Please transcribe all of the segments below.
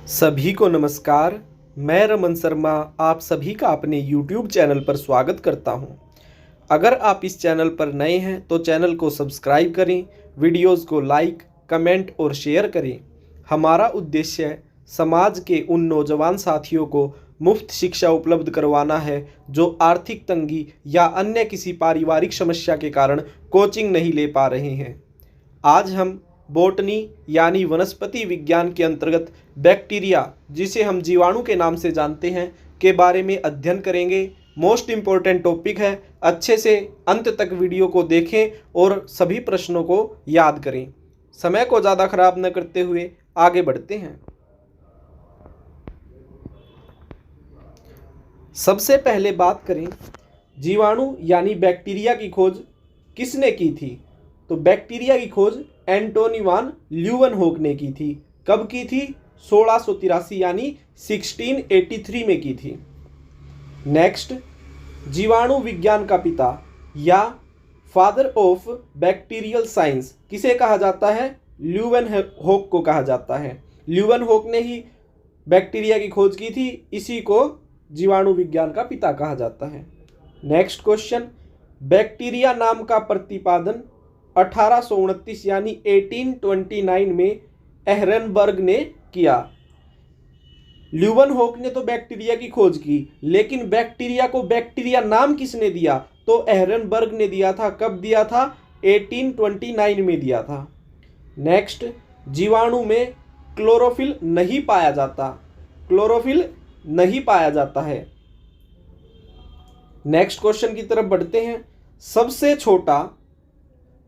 सभी को नमस्कार। मैं रमन शर्मा आप सभी का अपने YouTube चैनल पर स्वागत करता हूं। अगर आप इस चैनल पर नए हैं तो चैनल को सब्सक्राइब करें, वीडियोस को लाइक, कमेंट और शेयर करें। हमारा उद्देश्य है समाज के उन नौजवान साथियों को मुफ्त शिक्षा उपलब्ध करवाना है जो आर्थिक तंगी या अन्य किसी पारिवारिक समस्या के कारण कोचिंग नहीं ले पा रहे हैं। आज हम बोटनी यानी वनस्पति विज्ञान के अंतर्गत बैक्टीरिया, जिसे हम जीवाणु के नाम से जानते हैं, के बारे में अध्ययन करेंगे। मोस्ट इम्पोर्टेंट टॉपिक है। अच्छे से अंत तक वीडियो को देखें और सभी प्रश्नों को याद करें। समय को ज़्यादा खराब न करते हुए आगे बढ़ते हैं। सबसे पहले बात करें जीवाणु यानी बैक्टीरिया की खोज किसने की थी। तो बैक्टीरिया की खोज एंटोनी वान ल्यूवेनहोक ने की थी। कब की थी? 1683 यानी 1683 में की थी। नेक्स्ट, जीवाणु विज्ञान का पिता या फादर ऑफ बैक्टीरियल साइंस किसे कहा जाता है? ल्यूवेनहोक को कहा जाता है। ल्यूवेनहोक ने ही बैक्टीरिया की खोज की थी, इसी को जीवाणु विज्ञान का पिता कहा जाता है। नेक्स्ट क्वेश्चन, बैक्टीरिया नाम का प्रतिपादन 1829 यानी 1829 में एहरनबर्ग ने किया। ल्यूवेनहोक ने तो बैक्टीरिया की खोज की, लेकिन बैक्टीरिया को बैक्टीरिया नाम किसने दिया? तो एहरनबर्ग ने दिया था। कब दिया था? 1829 में दिया था। नेक्स्ट, जीवाणु में क्लोरोफिल नहीं पाया जाता। क्लोरोफिल नहीं पाया जाता है। नेक्स्ट क्वेश्चन की तरफ बढ़ते हैं। सबसे छोटा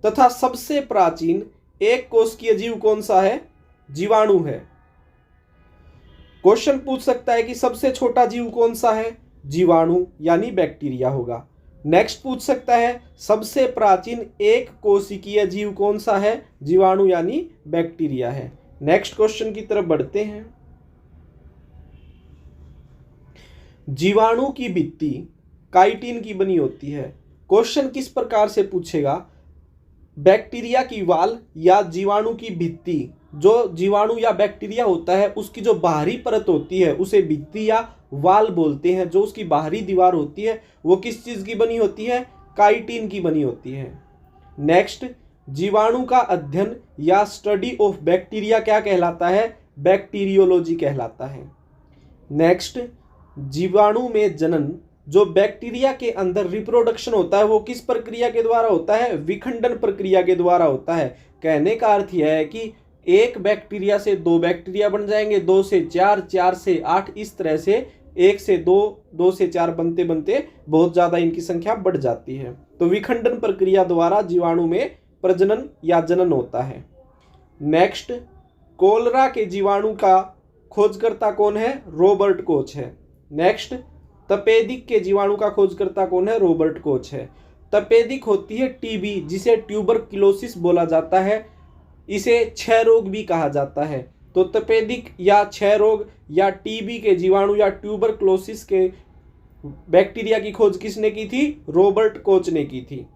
तथा सबसे प्राचीन एक कोशिकीय जीव कौन सा है? जीवाणु है। क्वेश्चन पूछ सकता है कि सबसे छोटा जीव कौन सा है? जीवाणु यानी बैक्टीरिया होगा। नेक्स्ट पूछ सकता है सबसे प्राचीन एक कोशिकीय जीव कौन सा है? जीवाणु यानी बैक्टीरिया है। नेक्स्ट क्वेश्चन की तरफ बढ़ते हैं। जीवाणु की भित्ति काइटिन की बनी होती है। क्वेश्चन किस प्रकार से पूछेगा? बैक्टीरिया की वाल या जीवाणु की भित्ति, जो जीवाणु या बैक्टीरिया होता है उसकी जो बाहरी परत होती है उसे भित्ति या वाल बोलते हैं। जो उसकी बाहरी दीवार होती है वो किस चीज़ की बनी होती है? काइटिन की बनी होती है। नेक्स्ट, जीवाणु का अध्ययन या स्टडी ऑफ बैक्टीरिया क्या कहलाता है? बैक्टीरियोलॉजी कहलाता है। नेक्स्ट, जीवाणु में जनन, जो बैक्टीरिया के अंदर रिप्रोडक्शन होता है वो किस प्रक्रिया के द्वारा होता है? विखंडन प्रक्रिया के द्वारा होता है। कहने का अर्थ यह है कि एक बैक्टीरिया से दो बैक्टीरिया बन जाएंगे, 2 से 4, 4 से 8, इस तरह से 1 से 2, 2 से 4 बनते बनते बहुत ज़्यादा इनकी संख्या बढ़ जाती है। तो विखंडन प्रक्रिया द्वारा जीवाणु में प्रजनन या जनन होता है। नेक्स्ट, कोलरा के जीवाणु का खोजकर्ता कौन है? रॉबर्ट कोच है। नेक्स्ट, तपेदिक के जीवाणु का खोजकर्ता कौन है? रॉबर्ट कोच है। तपेदिक होती है टीबी, जिसे ट्यूबरक्लोसिस बोला जाता है। इसे क्षय रोग भी कहा जाता है। तो तपेदिक या क्षय रोग या टीबी के जीवाणु या ट्यूबरक्लोसिस के बैक्टीरिया की खोज किसने की थी? रॉबर्ट कोच ने की थी।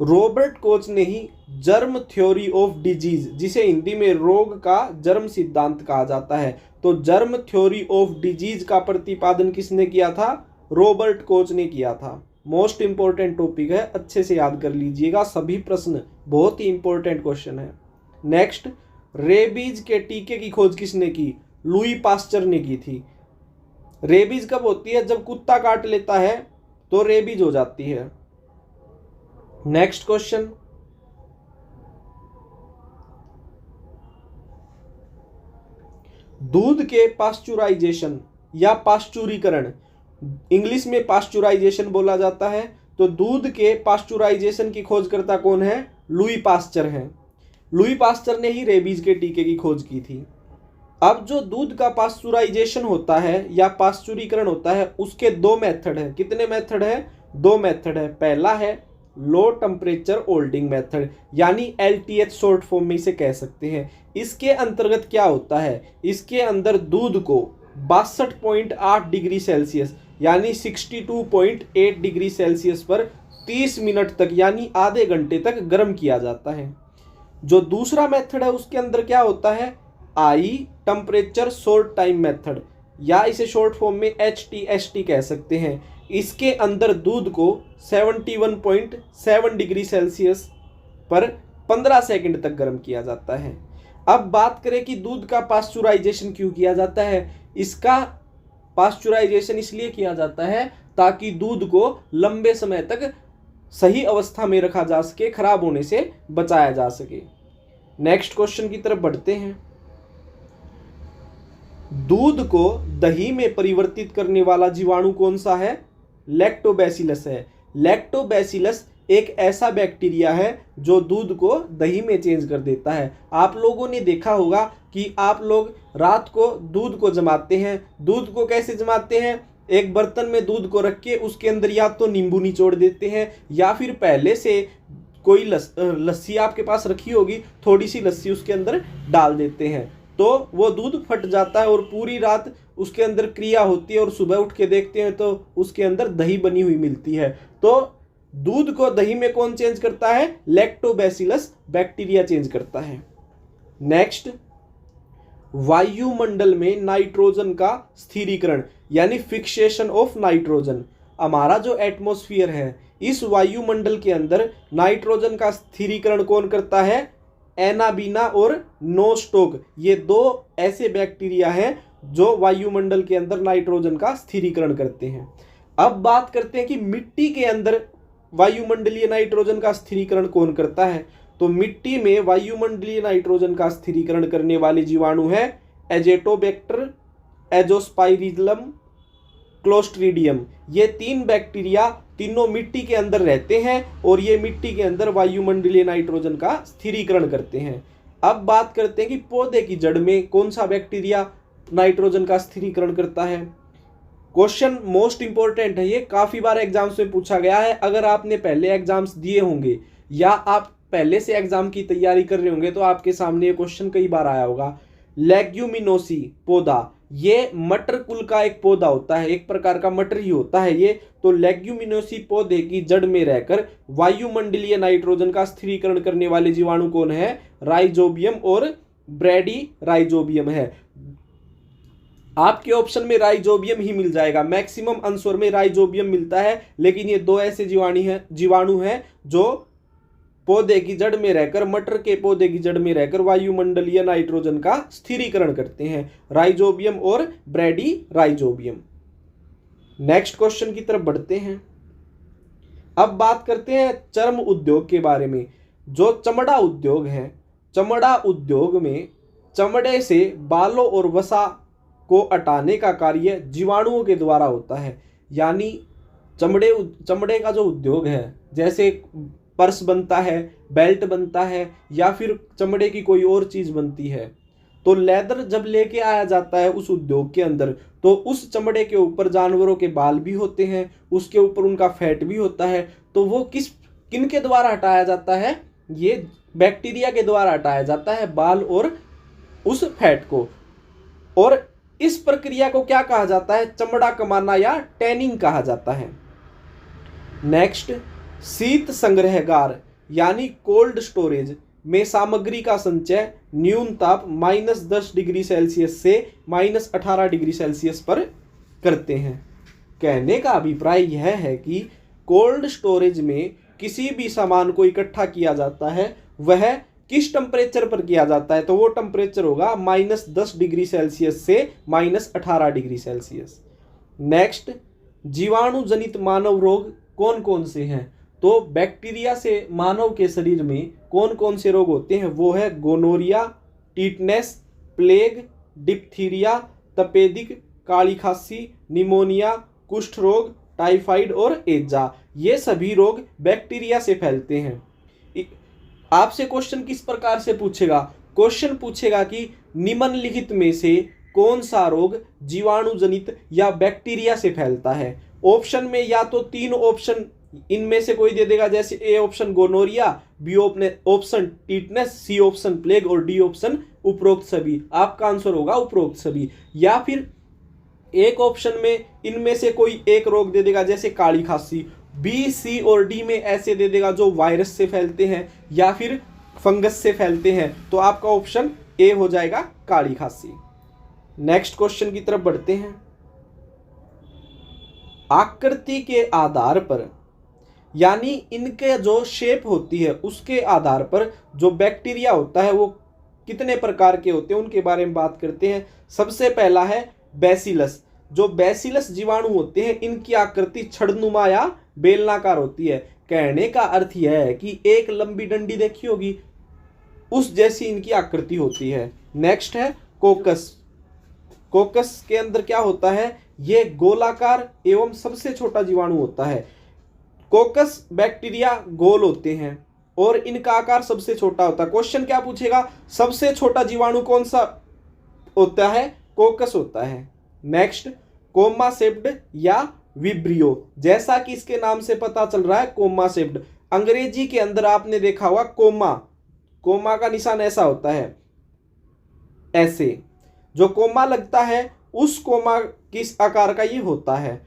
रॉबर्ट कोच ने ही जर्म थ्योरी ऑफ डिजीज, जिसे हिंदी में रोग का जर्म सिद्धांत कहा जाता है, तो जर्म थ्योरी ऑफ डिजीज का प्रतिपादन किसने किया था? रॉबर्ट कोच ने किया था। मोस्ट इंपॉर्टेंट टॉपिक है, अच्छे से याद कर लीजिएगा। सभी प्रश्न बहुत ही इंपॉर्टेंट क्वेश्चन है। नेक्स्ट, रेबीज के टीके की खोज किसने की? लुई पास्चर ने की थी। रेबीज कब होती है? जब कुत्ता काट लेता है तो रेबीज हो जाती है। नेक्स्ट क्वेश्चन, दूध के पास्चुराइजेशन या पास्चुरीकरण, इंग्लिश में पास्चुराइजेशन बोला जाता है, तो दूध के पास्चुराइजेशन की खोजकर्ता कौन है? लुई पास्चर है। लुई पास्चर ने ही रेबीज के टीके की खोज की थी। अब जो दूध का पास्चुराइजेशन होता है या पास्चुरीकरण होता है उसके दो मेथड है। कितने मेथड है? 2 मेथड है। पहला है लो टेम्परेचर होल्डिंग मेथड, यानी LTH शॉर्ट फॉर्म में इसे कह सकते हैं। इसके अंतर्गत क्या होता है? इसके अंदर दूध को 62.8 डिग्री सेल्सियस यानी 62.8 डिग्री सेल्सियस पर 30 मिनट तक यानी आधे घंटे तक गर्म किया जाता है। जो दूसरा मेथड है उसके अंदर क्या होता है? आई टेम्परेचर शॉर्ट टाइम मेथड, या इसे शॉर्ट फॉर्म में HTST कह सकते हैं। इसके अंदर दूध को 71.7 डिग्री सेल्सियस पर 15 सेकंड तक गर्म किया जाता है। अब बात करें कि दूध का पास्चुराइजेशन क्यों किया जाता है। इसका पास्चुराइजेशन इसलिए किया जाता है ताकि दूध को लंबे समय तक सही अवस्था में रखा जा सके, खराब होने से बचाया जा सके। नेक्स्ट क्वेश्चन की तरफ बढ़ते हैं। दूध को दही में परिवर्तित करने वाला जीवाणु कौन सा है? लैक्टोबैसिलस है। लैक्टोबैसिलस एक ऐसा बैक्टीरिया है जो दूध को दही में चेंज कर देता है। आप लोगों ने देखा होगा कि आप लोग रात को दूध को जमाते हैं। दूध को कैसे जमाते हैं? एक बर्तन में दूध को रख के उसके अंदर या तो नींबू निचोड़ देते हैं, या फिर पहले से कोई लस्सी आपके पास रखी होगी, थोड़ी सी लस्सी उसके अंदर डाल देते हैं, तो वो दूध फट जाता है और पूरी रात उसके अंदर क्रिया होती है और सुबह उठ के देखते हैं तो उसके अंदर दही बनी हुई मिलती है। तो दूध को दही में कौन चेंज करता है? लैक्टोबैसिलस बैक्टीरिया चेंज करता है। नेक्स्ट, वायुमंडल में नाइट्रोजन का स्थिरीकरण यानी फिक्सेशन ऑफ नाइट्रोजन। हमारा जो एटमॉस्फेयर है, इस वायुमंडल के अंदर नाइट्रोजन का स्थिरीकरण कौन करता है? एनाबीना और नोस्टोक, ये दो ऐसे बैक्टीरिया हैं जो वायुमंडल के अंदर नाइट्रोजन का स्थिरीकरण करते हैं। अब बात करते हैं कि मिट्टी के अंदर वायुमंडलीय नाइट्रोजन का स्थिरीकरण कौन करता है। तो मिट्टी में वायुमंडलीय नाइट्रोजन का स्थिरीकरण करने वाले जीवाणु है एजेटोबैक्टर, एजोस्पाइरिलम, क्लोस्ट्रीडियम। ये तीन बैक्टीरिया तीनों मिट्टी के अंदर रहते हैं और ये मिट्टी के अंदर वायुमंडलीय नाइट्रोजन का स्थिरीकरण करते हैं। अब बात करते हैं कि पौधे की जड़ में कौन सा बैक्टीरिया नाइट्रोजन का स्थिरीकरण करता है। क्वेश्चन मोस्ट इंपॉर्टेंट है, ये काफी बार एग्जाम्स में पूछा गया है। अगर आपने पहले एग्जाम्स दिए होंगे या आप पहले से एग्जाम की तैयारी कर रहे होंगे तो आपके सामने ये क्वेश्चन कई बार आया होगा। लेग्यूमिनोसी पौधा, ये मटर कुल का एक पौधा होता है, एक प्रकार का मटर ही होता है ये। तो लेग्यूमिनोसी पौधे की जड़ में रहकर वायुमंडलीय नाइट्रोजन का स्थिरीकरण करने वाले जीवाणु कौन है? राइजोबियम और ब्रैडी राइजोबियम है। आपके ऑप्शन में राइजोबियम ही मिल जाएगा, मैक्सिमम आंसर में राइजोबियम मिलता है, लेकिन ये दो ऐसे जीवाणु हैं जो पौधे की जड़ में रहकर, मटर के पौधे की जड़ में रहकर वायुमंडलीय नाइट्रोजन का स्थिरीकरण करते हैं, राइजोबियम और ब्रैडी राइजोबियम। नेक्स्ट क्वेश्चन की तरफ बढ़ते हैं। अब बात करते हैं चर्म उद्योग के बारे में। जो चमड़ा उद्योग है, चमड़ा उद्योग में चमड़े से बालों और वसा को हटाने का कार्य जीवाणुओं के द्वारा होता है। यानी चमड़े का जो उद्योग है, जैसे पर्स बनता है, बेल्ट बनता है, या फिर चमड़े की कोई और चीज बनती है, तो लेदर जब लेके आया जाता है उस उद्योग के अंदर, तो उस चमड़े के ऊपर जानवरों के बाल भी होते हैं, उसके ऊपर उनका फैट भी होता है। तो वो किन के द्वारा हटाया जाता है? ये बैक्टीरिया के द्वारा हटाया जाता है, बाल और उस फैट को। और इस प्रक्रिया को क्या कहा जाता है? चमड़ा कमाना या टैनिंग कहा जाता है। नेक्स्ट, शीत संग्रहगार यानी कोल्ड स्टोरेज में सामग्री का संचय न्यून ताप -10 डिग्री सेल्सियस से -18 डिग्री सेल्सियस पर करते हैं। कहने का अभिप्राय यह है कि कोल्ड स्टोरेज में किसी भी सामान को इकट्ठा किया जाता है, वह किस टेम्परेचर पर किया जाता है? तो वो टेम्परेचर होगा -10 डिग्री सेल्सियस से -18 डिग्री सेल्सियस। नेक्स्ट, जीवाणु जनित मानव रोग कौन कौन से हैं? तो बैक्टीरिया से मानव के शरीर में कौन कौन से रोग होते हैं? वो है गोनोरिया, टीटनेस, प्लेग, डिप्थीरिया, तपेदिक, काली खांसी, निमोनिया, कुष्ठ रोग, टाइफाइड और एजा। ये सभी रोग बैक्टीरिया से फैलते हैं। आपसे क्वेश्चन किस प्रकार से पूछेगा? क्वेश्चन पूछेगा कि निम्नलिखित में से कौन सा रोग जीवाणु जनित या बैक्टीरिया से फैलता है? ऑप्शन में या तो तीन ऑप्शन इनमें से कोई दे देगा, जैसे A option gonorrhoea, B option tetanus, C option plague और डी ऑप्शन उपरोक्त सभी। आपका आंसर होगा उपरोक्त सभी। या फिर एक ऑप्शन में इनमें से कोई एक रोग दे देगा, जैसे काली खांसी। बी, सी और डी में ऐसे दे देगा जो वायरस से फैलते हैं या फिर फंगस से फैलते हैं। तो आपका ऑप्शन ए हो जाएगा काली खांसी। नेक्स्ट क्वेश्चन की तरफ बढ़ते हैं। आकृति के आधार पर, यानी इनके जो शेप होती है उसके आधार पर जो बैक्टीरिया होता है वो कितने प्रकार के होते हैं उनके बारे में बात करते हैं। सबसे पहला है बैसिलस। जो बैसिलस जीवाणु होते हैं इनकी आकृति छड़नुमा या बेलनाकार होती है। कहने का अर्थ यह है कि एक लंबी डंडी देखी होगी उस जैसी इनकी आकृति होती है। नेक्स्ट है कोकस। कोकस के अंदर क्या होता है, ये गोलाकार एवं सबसे छोटा जीवाणु होता है। कोकस बैक्टीरिया गोल होते हैं और इनका आकार सबसे छोटा होता है। क्वेश्चन क्या पूछेगा, सबसे छोटा जीवाणु कौन सा होता है, कोकस होता है। नेक्स्ट कोमा सेप्ड या विब्रियो। जैसा कि इसके नाम से पता चल रहा है कोमा सेप्ड। अंग्रेजी के अंदर आपने देखा होगा कोमा, कोमा का निशान ऐसा होता है, ऐसे जो कोमा लगता है उस कोमा किस आकार का ये होता है।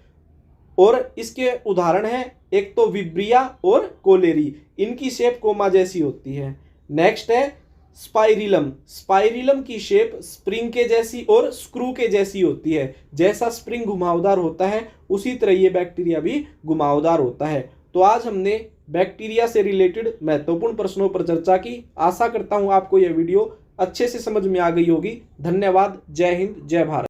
और इसके उदाहरण है एक तो विब्रिया और कोलेरी, इनकी शेप कोमा जैसी होती है। नेक्स्ट है स्पाइरिलम। स्पाइरिलम की शेप स्प्रिंग के जैसी और स्क्रू के जैसी होती है। जैसा स्प्रिंग घुमावदार होता है उसी तरह ये बैक्टीरिया भी घुमावदार होता है। तो आज हमने बैक्टीरिया से रिलेटेड महत्वपूर्ण प्रश्नों पर चर्चा की। आशा करता हूं आपको यह वीडियो अच्छे से समझ में आ गई होगी। धन्यवाद। जय हिंद, जय भारत।